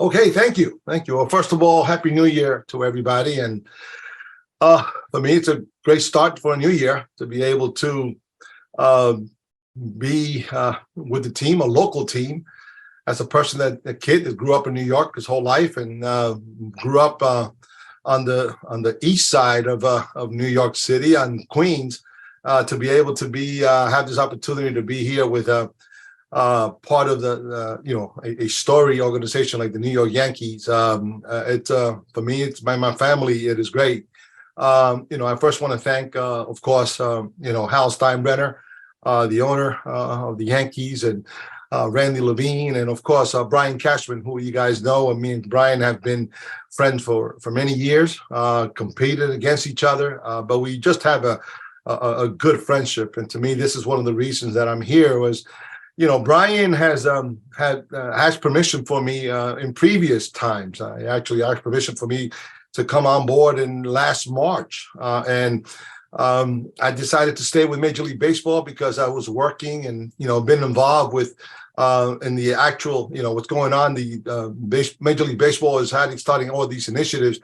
Okay, thank you. Thank you. Well, first of all, Happy New Year to everybody. And for me, it's a great start for a new year to be able to uh, be with the team, a local team, as a person a kid that grew up in New York his whole life and grew up on the east side of New York City, on Queens, to be able to be have this opportunity to be here with part of the a story organization like the New York Yankees. It's for me, it's my family. It is great. I first want to thank, of course, Hal Steinbrenner, the owner of the Yankees, and Randy Levine, and of course Brian Cashman, who you guys know. Me and Brian have been friends for many years, competed against each other, but we just have a good friendship. And to me, this is one of the reasons that I'm here. Was Brian has had asked permission for me in previous times. I actually asked permission for me to come on board in last March, and I decided to stay with Major League Baseball because I was working and been involved with in the actual what's going on. The Major League Baseball is starting all these initiatives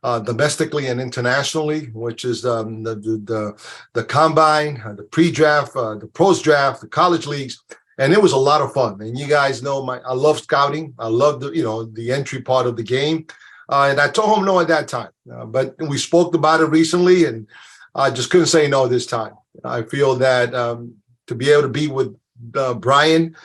domestically and internationally, which is the combine, the pre-draft, the pros draft, the college leagues. And it was a lot of fun. And you guys know I love scouting. I love the entry part of the game. And I told him no at that time. But we spoke about it recently, and I just couldn't say no this time. I feel that to be able to be with Brian,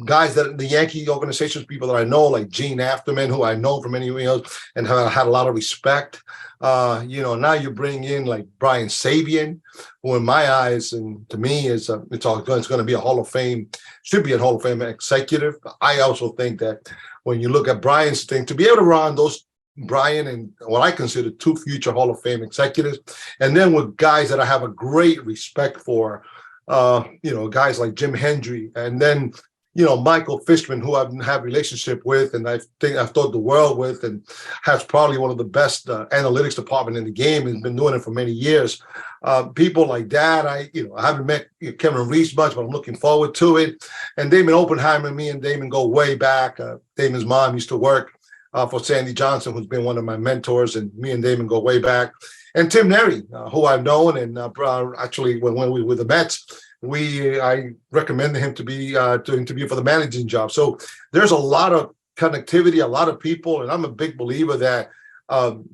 guys that the Yankee organizations, people that I know, like Gene Afterman, who I know from many years and have had a lot of respect. Now you bring in like Brian Sabian, who in my eyes and to me is it's going to be a Hall of Fame, should be a Hall of Fame executive. I also think that when you look at Brian's thing, to be able to run those Brian and what I consider two future Hall of Fame executives, and then with guys that I have a great respect for, guys like Jim Hendry, and then Michael Fishman, who I've had a relationship with, and I think I've thought the world with, and has probably one of the best analytics department in the game, and been doing it for many years. People like that, I haven't met Kevin Reese much, but I'm looking forward to it. And Damon Oppenheimer, me and Damon go way back. Damon's mom used to work for Sandy Johnson, who's been one of my mentors, and me and Damon go way back. And Tim Neri, who I've known, and actually when we were with the Mets, I recommended him to interview for the managing job. So there's a lot of connectivity, a lot of people, and I'm a big believer that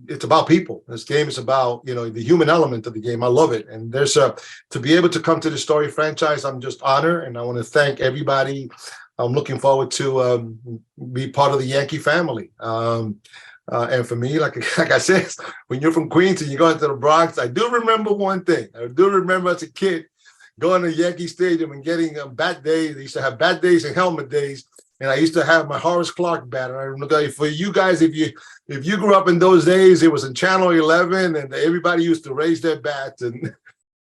it's about people. This game is about the human element of the game. I love it, and there's to be able to come to the Story franchise. I'm just honored, and I want to thank everybody. I'm looking forward to be part of the Yankee family. And for me, like I said, when you're from Queens and you go into the Bronx, I do remember one thing. I do remember as a kid going to Yankee Stadium and getting bat days. They used to have bat days and helmet days, and I used to have my Horace Clark bat. And I remember for you guys, if you grew up in those days, it was in Channel 11, and everybody used to raise their bats, and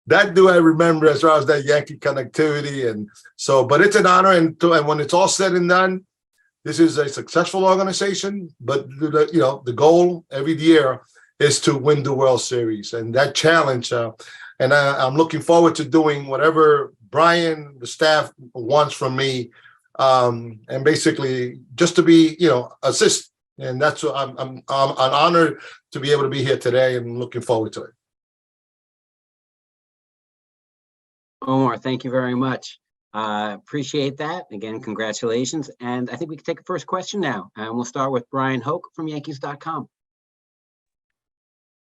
that do I remember as far as that Yankee connectivity. And so, but it's an honor, and when it's all said and done, this is a successful organization. But the goal every year is to win the World Series, and that challenge. And I'm looking forward to doing whatever Brian, the staff wants from me, and basically just to be, assist. And that's what I'm an honor to be able to be here today, and looking forward to it. Omar, thank you very much. Appreciate that. Again, congratulations. And I think we can take a first question now. And we'll start with Brian Hoke from Yankees.com.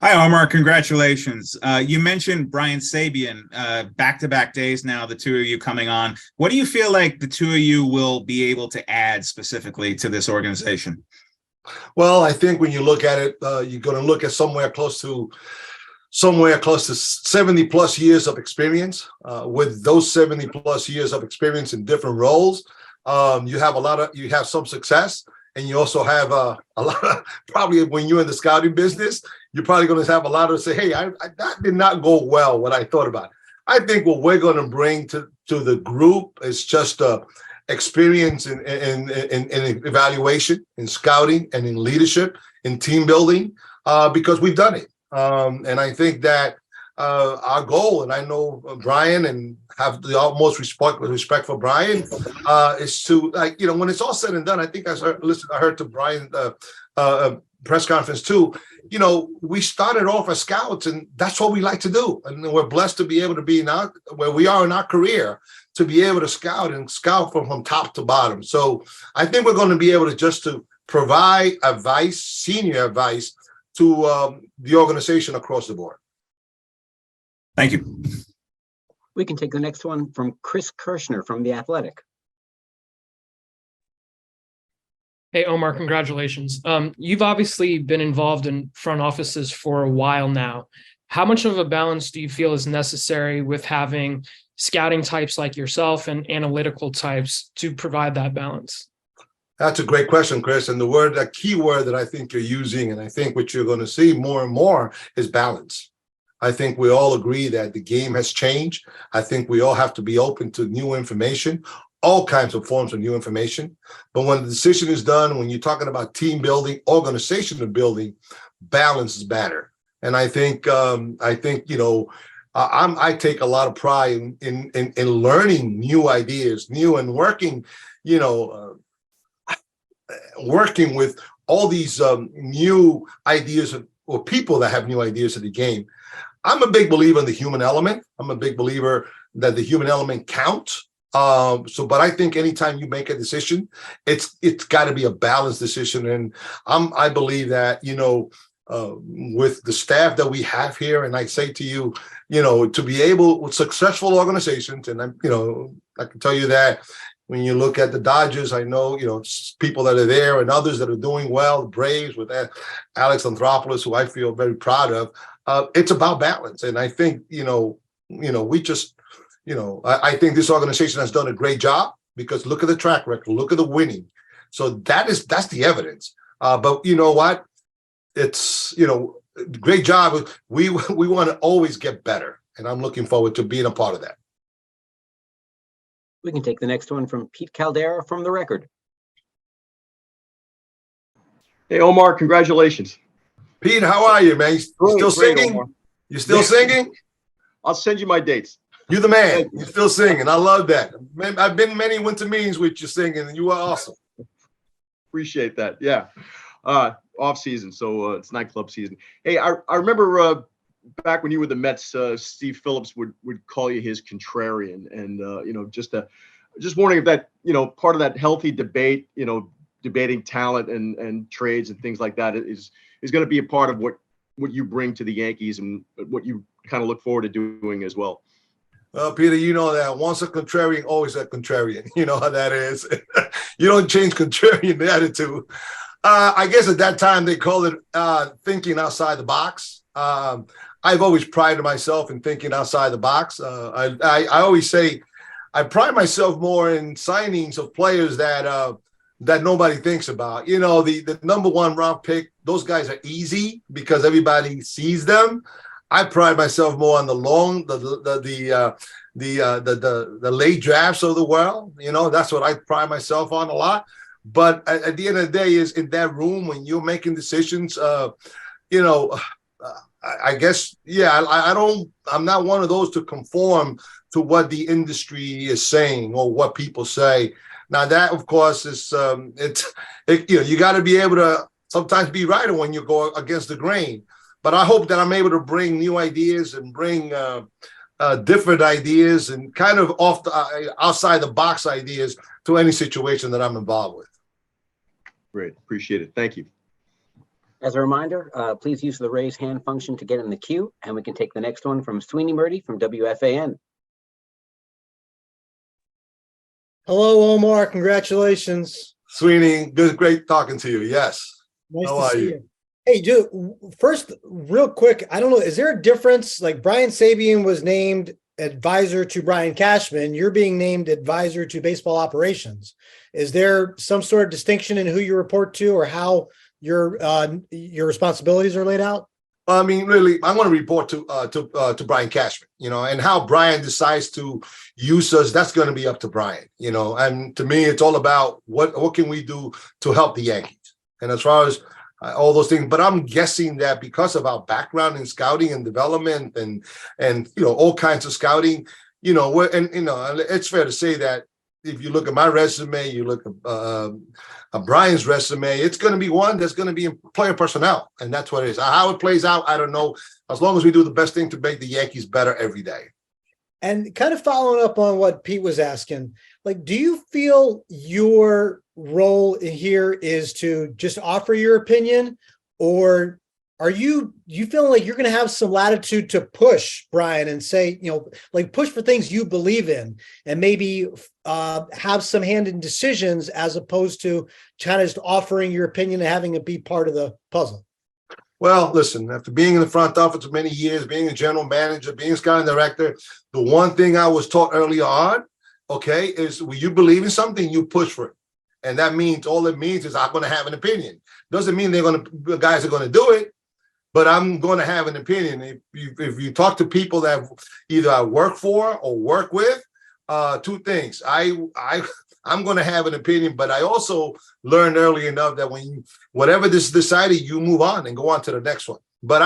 Hi, Omar. Congratulations. You mentioned Brian Sabian, back-to-back days now, the two of you coming on. What do you feel like the two of you will be able to add specifically to this organization? Well, I think when you look at it, you're going to look at somewhere close to 70 plus years of experience. With those 70 plus years of experience in different roles, you have some success. And you also have a lot of, probably when you're in the scouting business, you're probably going to have a lot of say, hey, that did not go well, what I thought about it. I think what we're going to bring to the group is just experience in evaluation, in scouting, and in leadership, in team building, because we've done it. And I think that our goal, and I know Brian and have the utmost respect for Brian, is to, like, when it's all said and done, I think I heard to Brian press conference too. We started off as scouts, and that's what we like to do. And we're blessed to be able to be where we are in our career, to be able to scout from top to bottom. So I think we're going to be able to just to provide advice, senior advice to the organization across the board. Thank you. We can take the next one from Chris Kirschner from The Athletic. Hey, Omar, congratulations. You've obviously been involved in front offices for a while now. How much of a balance do you feel is necessary with having scouting types like yourself and analytical types to provide that balance? That's a great question, Chris. And the key word that I think you're using, and I think what you're going to see more and more, is balance. I think we all agree that the game has changed. I think we all have to be open to new information, all kinds of forms of new information. But when the decision is done, when you're talking about team building, organizational building, balance is better. And I think I take a lot of pride in learning new ideas, and working with all these new ideas or people that have new ideas of the game. I'm a big believer in the human element. I'm a big believer that the human element counts. But I think anytime you make a decision, it's got to be a balanced decision. And I believe that, with the staff that we have here, and I say to you, to be able with successful organizations, and I can tell you that when you look at the Dodgers, I know, people that are there and others that are doing well, the Braves with Alex Anthopoulos, who I feel very proud of. It's about balance. And I think, I think this organization has done a great job, because look at the track record, look at the winning. So that's the evidence. But you know what? It's, great job. We want to always get better. And I'm looking forward to being a part of that. We can take the next one from Pete Caldera from The Record. Hey, Omar, congratulations. Pete, how are you, man? You still singing? Omar. You still singing? I'll send you my dates. You're the man. You're still singing. I love that. I've been many winter meetings with you singing, and you are awesome. Appreciate that. Yeah. Off season, so it's nightclub season. Hey, I remember back when you were the Mets, Steve Phillips would call you his contrarian, and just wondering if that, part of that healthy debate, debating talent and trades and things like that is going to be a part of what you bring to the Yankees and what you kind of look forward to doing as well. Well, Peter, you know that once a contrarian, always a contrarian. You know how that is. You don't change contrarian attitude. I guess at that time they called it thinking outside the box. I've always prided myself in thinking outside the box. I always say I pride myself more in signings of players that nobody thinks about. The number one round pick, those guys are easy because everybody sees them. I pride myself more on the late drafts of the world. That's what I pride myself on a lot. But at the end of the day, is in that room when you're making decisions, I guess, I'm not one of those to conform to what the industry is saying or what people say. Now that, of course, is you got to be able to sometimes be right when you go against the grain. But I hope that I'm able to bring new ideas and bring different ideas and kind of outside the box ideas to any situation that I'm involved with. Great. Appreciate it. Thank you. As a reminder, please use the raise hand function to get in the queue, and we can take the next one from Sweeney Murdy from WFAN. Hello, Omar. Congratulations. Sweeney, great talking to you. Yes. Nice How to are see you? you. Hey, dude, first, real quick, I don't know, is there a difference? Like Brian Sabean was named advisor to Brian Cashman. You're being named advisor to baseball operations. Is there some sort of distinction in who you report to or how your responsibilities are laid out? I mean, really, I want to report to Brian Cashman, and how Brian decides to use us. That's going to be up to Brian, and to me, it's all about what can we do to help the Yankees. And as far as all those things. But I'm guessing that because of our background in scouting and development and all kinds of scouting, it's fair to say that if you look at my resume, you look at Brian's resume, it's going to be one that's going to be in player personnel, and that's what it is. How it plays out, I don't know. As long as we do the best thing to make the Yankees better every day. And kind of following up on what Pete was asking, like, do you feel your role in here is to just offer your opinion, or are you feeling like you're going to have some latitude to push Brian and say, like push for things you believe in and maybe have some hand in decisions as opposed to kind of just offering your opinion and having it be part of the puzzle? Well, listen, after being in the front office for many years, being a general manager, being a scouting director, the one thing I was taught early on, okay, is when you believe in something, you push for it. And that means, all it means is I'm going to have an opinion. Doesn't mean the guys are going to do it, but I'm going to have an opinion. If you talk to people that either I work for or work with, two things. I'm going to have an opinion, but I also learned early enough that whatever this decided, you move on and go on to the next one. But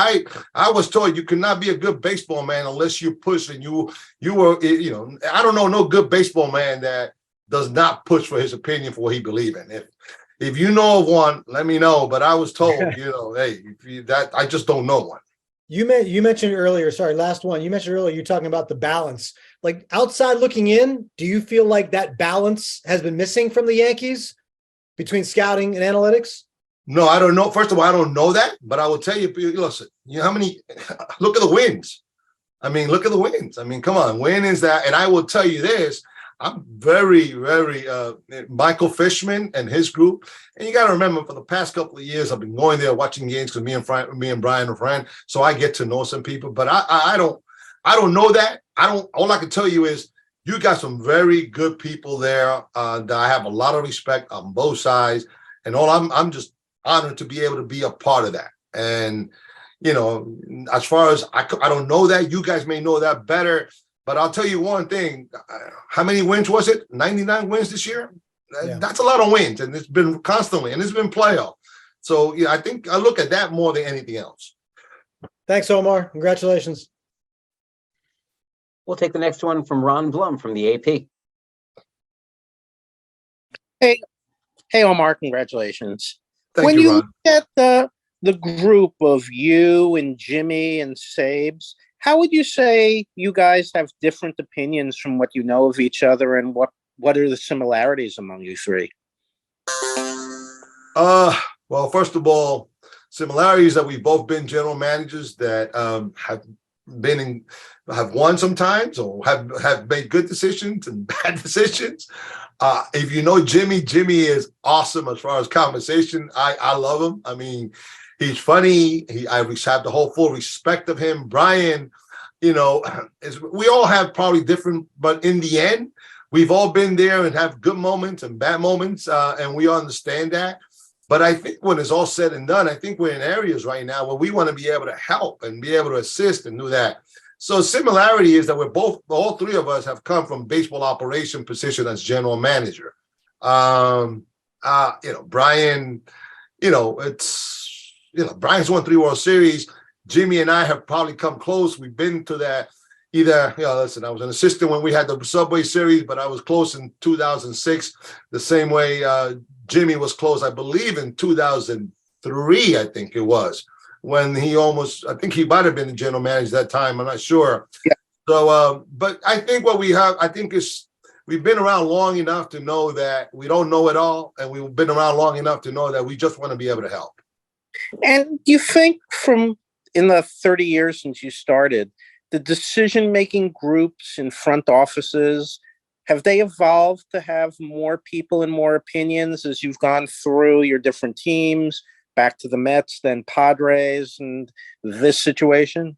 I was told you cannot be a good baseball man unless you push, and you were, I don't know no good baseball man that does not push for his opinion for what he believes in. If you know of one, let me know. But I was told, hey, I just don't know one. You mentioned earlier, sorry, last one. You mentioned earlier, you're talking about the balance. Like outside looking in, do you feel like that balance has been missing from the Yankees between scouting and analytics? No, I don't know. First of all, I don't know that, but I will tell you, listen, how many, look at the wins. I mean, look at the wins. I mean, come on, when is that? And I will tell you this, I'm very, very, Michael Fishman and his group. And you got to remember, for the past couple of years, I've been going there watching games because me and Brian are friends. So I get to know some people, but I don't know that. All I can tell you is you got some very good people there that I have a lot of respect on both sides. And I'm just honored to be able to be a part of that. And, as far as I don't know that, you guys may know that better. But I'll tell you one thing. How many wins was it? 99 wins this year? Yeah. That's a lot of wins. And it's been constantly, and it's been playoff. So, I think I look at that more than anything else. Thanks, Omar. Congratulations. We'll take the next one from Ron Blum from the AP. Hey, Omar, congratulations. Thank you, Ron. When you look at the group of you and Jimmy and Sabes, how would you say you guys have different opinions from what you know of each other, and what are the similarities among you three? Well, first of all, similarities that we've both been general managers that have won sometimes, or have made good decisions and bad decisions. If you know Jimmy is awesome as far as conversation. I love him. I mean, he's funny. I have the whole full respect of him. Brian, we all have probably different, but in the end, we've all been there and have good moments and bad moments, and we understand that. But I think when it's all said and done, I think we're in areas right now where we want to be able to help and be able to assist and do that. So similarity is that all three of us have come from baseball operation position as general manager. Brian, Brian's won 3 World Series. Jimmy and I have probably come close. We've been to that either, listen, I was an assistant when we had the Subway Series, but I was close in 2006, the same way Jimmy was close, I believe, in 2003, I think it was, when I think he might have been the general manager that time. I'm not sure. Yeah. So, but I think what we have, is we've been around long enough to know that we don't know it all. And we've been around long enough to know that we just want to be able to help. And do you think in the 30 years since you started, the decision-making groups in front offices, have they evolved to have more people and more opinions as you've gone through your different teams, back to the Mets, then Padres, and this situation?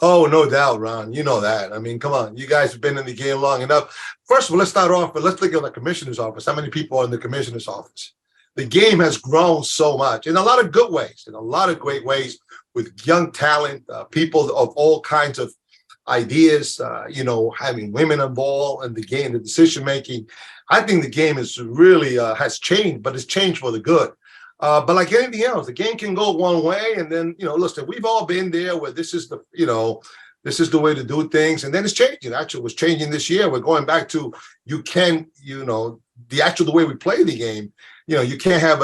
Oh, no doubt, Ron. You know that. I mean, come on. You guys have been in the game long enough. First of all, let's start off, but let's look at the commissioner's office. How many people are in the commissioner's office? The game has grown so much in a lot of good ways, in a lot of great ways, with young talent, people of all kinds of ideas, having women involved in the game, the decision making. I think the game is really has changed, but it's changed for the good. But like anything else, the game can go one way, and then listen, we've all been there where this is this is the way to do things, and then it's changing. Actually, it was changing this year. We're going back to the way we play the game. You can't have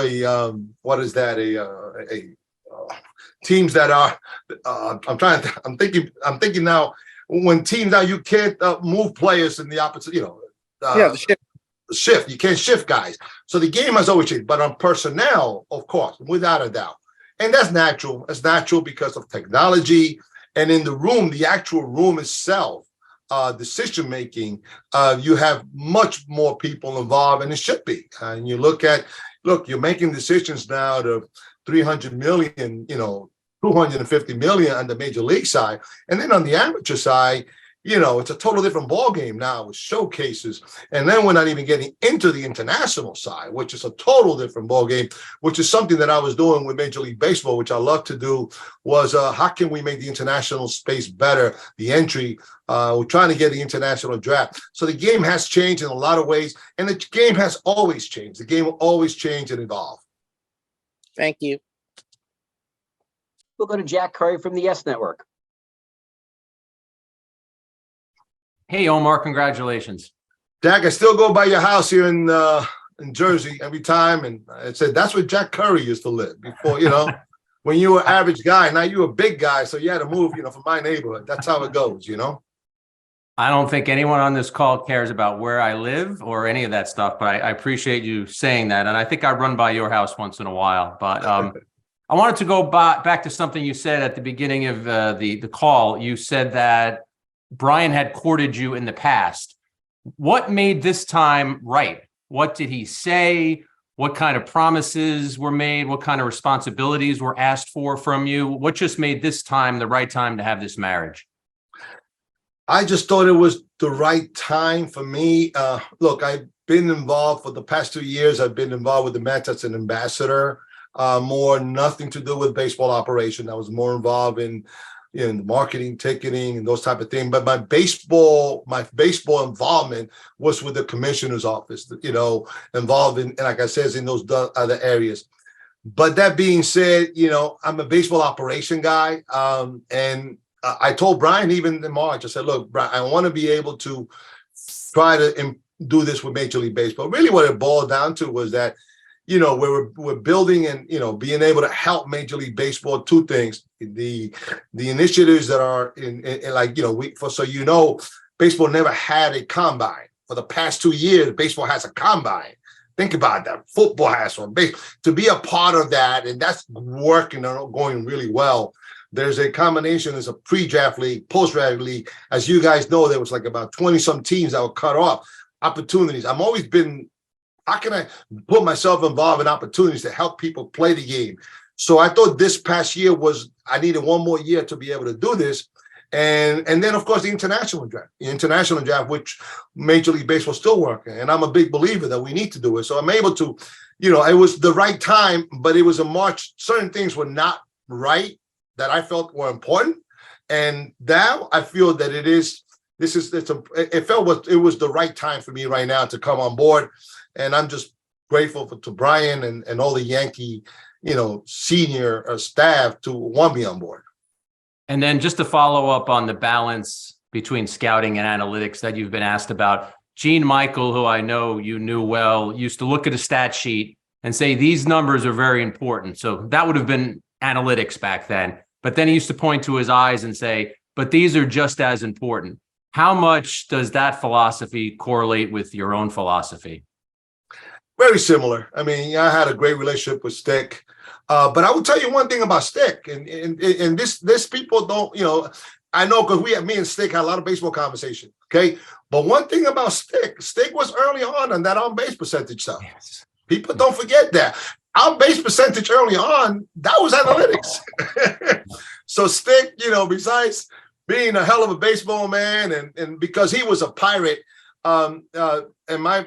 teams that are. I'm thinking now. When teams now you can't move players in the opposite. The shift. You can't shift guys. So the game has always changed, but on personnel, of course, without a doubt, and that's natural. It's natural because of technology, and in the room, the actual room itself, decision making, you have much more people involved, and it should be. And you look, you're making decisions now to 300 million, 250 million on the major league side, and then on the amateur side, it's a total different ball game now with showcases, and then we're not even getting into the international side, which is a total different ball game. Which is something that I was doing with Major League Baseball, which I love to do. Was how can we make the international space better? The entry. We're trying to get the international draft. So the game has changed in a lot of ways, and the game has always changed. The game will always change and evolve. Thank you. We'll go to Jack Curry from the Yes Network. Hey, Omar, congratulations. Jack, I still go by your house here in Jersey every time, and I said that's where Jack Curry used to live before. When you were an average guy, now you're a big guy, so you had to move. From my neighborhood. That's how it goes. I don't think anyone on this call cares about where I live or any of that stuff, but I appreciate you saying that, and I think I run by your house once in a while. But I wanted to go back to something you said at the beginning of the call. You said that Brian had courted you in the past. What made this time right? What did he say? What kind of promises were made? What kind of responsibilities were asked from you? What just made this time the right time to have this marriage? I just thought it was the right time for me. Look, I've been involved for the past 2 years. I've been involved with the Mets as an ambassador, nothing to do with baseball operation. I was more involved in the marketing, ticketing, and those type of things. But my baseball involvement was with the commissioner's office, involved in, like I said, in those other areas. But that being said, I'm a baseball operation guy. And I told Brian even in March, I said, look, Brian, I want to be able to try to do this with Major League Baseball. Really what it boiled down to was that, we're building and, being able to help Major League Baseball, two things, the initiatives that are baseball never had a combine. For the past 2 years, baseball has a combine. Think about that. Football has one. To be a part of that, and that's working and going really well. There's a combination. There's a pre-draft league, post-draft league. As you guys know, there was like about 20-some teams that were cut off. Opportunities. I've always been, how can I put myself involved in opportunities to help people play the game? So I thought this past year I needed one more year to be able to do this. And then, of course, the international draft, which Major League Baseball is still working. And I'm a big believer that we need to do it. So I'm able to, it was the right time, but it was in March. Certain things were not right that I felt were important. And now I feel that it was the right time for me right now to come on board. And I'm just grateful to Brian and all the Yankee, senior staff to want me on board. And then just to follow up on the balance between scouting and analytics that you've been asked about, Gene Michael, who I know you knew well, used to look at a stat sheet and say, these numbers are very important. So that would have been analytics back then. But then he used to point to his eyes and say, but these are just as important. How much does that philosophy correlate with your own philosophy? Very similar. I mean, I had a great relationship with Stick, but I will tell you one thing about Stick, and this people don't, I know because me and Stick had a lot of baseball conversation. Okay, but one thing about Stick was early on that on base percentage stuff. Yes. People don't forget that on base percentage early on, that was analytics. So Stick, besides being a hell of a baseball man, and because he was a Pirate. And my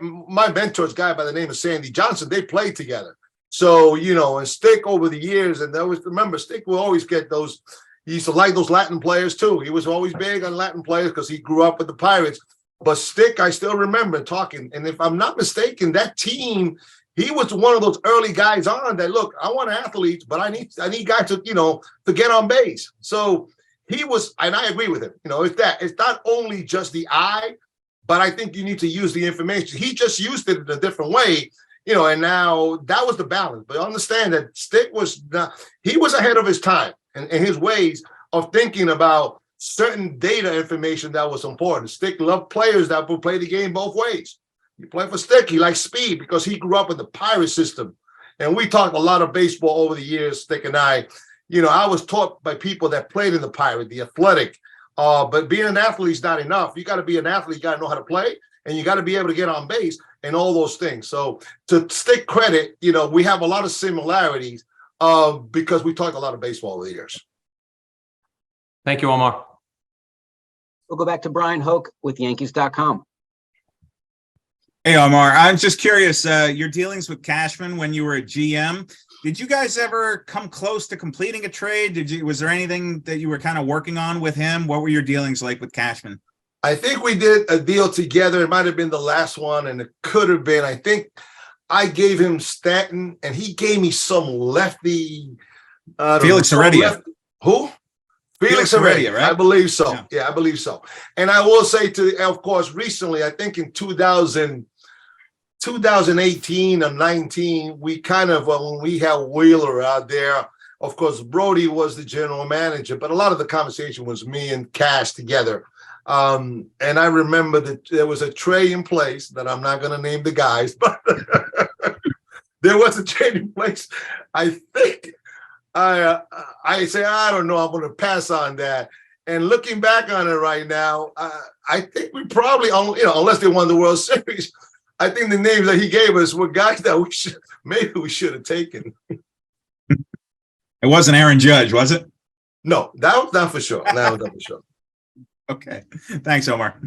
mentor's guy by the name of Sandy Johnson, they played together. So, and Stick over the years, and remember, Stick will always get those. He used to like those Latin players too. He was always big on Latin players because he grew up with the Pirates. But Stick, I still remember talking. And if I'm not mistaken, that team, he was one of those early guys on that, look, I want athletes, but I need guys to, to get on base. So he was, and I agree with him, it's not only just the eye, but I think you need to use the information. He just used it in a different way, and now that was the balance. But understand that Stick he was ahead of his time and his ways of thinking about certain data information that was important. Stick loved players that would play the game both ways. You play for Stick, he likes speed because he grew up in the pirate system. And we talked a lot of baseball over the years, Stick and I. I was taught by people that played in the pirate, the athletic. But being an athlete is not enough. You got to be an athlete, you got to know how to play, and you got to be able to get on base and all those things. So to Stick credit, we have a lot of similarities because we talked a lot of baseball over the years. Thank you, Omar. We'll go back to Brian Hoke with Yankees.com. Hey, Omar, I'm just curious, your dealings with Cashman when you were a GM, did you guys ever come close to completing a trade? Was there anything that you were kind of working on with him? What were your dealings like with Cashman? I think we did a deal together. It might have been the last one, and it could have been. I think I gave him Stanton, and he gave me some lefty. Felix Heredia. Who? Felix Heredia, right? I believe so. Yeah, I believe so. And I will say, of course, recently, I think in 2018 or 19, we kind of, when we had Wheeler out there, of course, Brody was the general manager, but a lot of the conversation was me and Cash together. And I remember that there was a trade in place that I'm not going to name the guys, but there was a trade in place. I think I say, I don't know, I'm going to pass on that. And looking back on it right now, I think we probably, unless they won the World Series, I think the names that he gave us were guys that we should have taken. It wasn't Aaron Judge, was it? No, that was not for sure. That was not for sure. Okay. Thanks, Omar.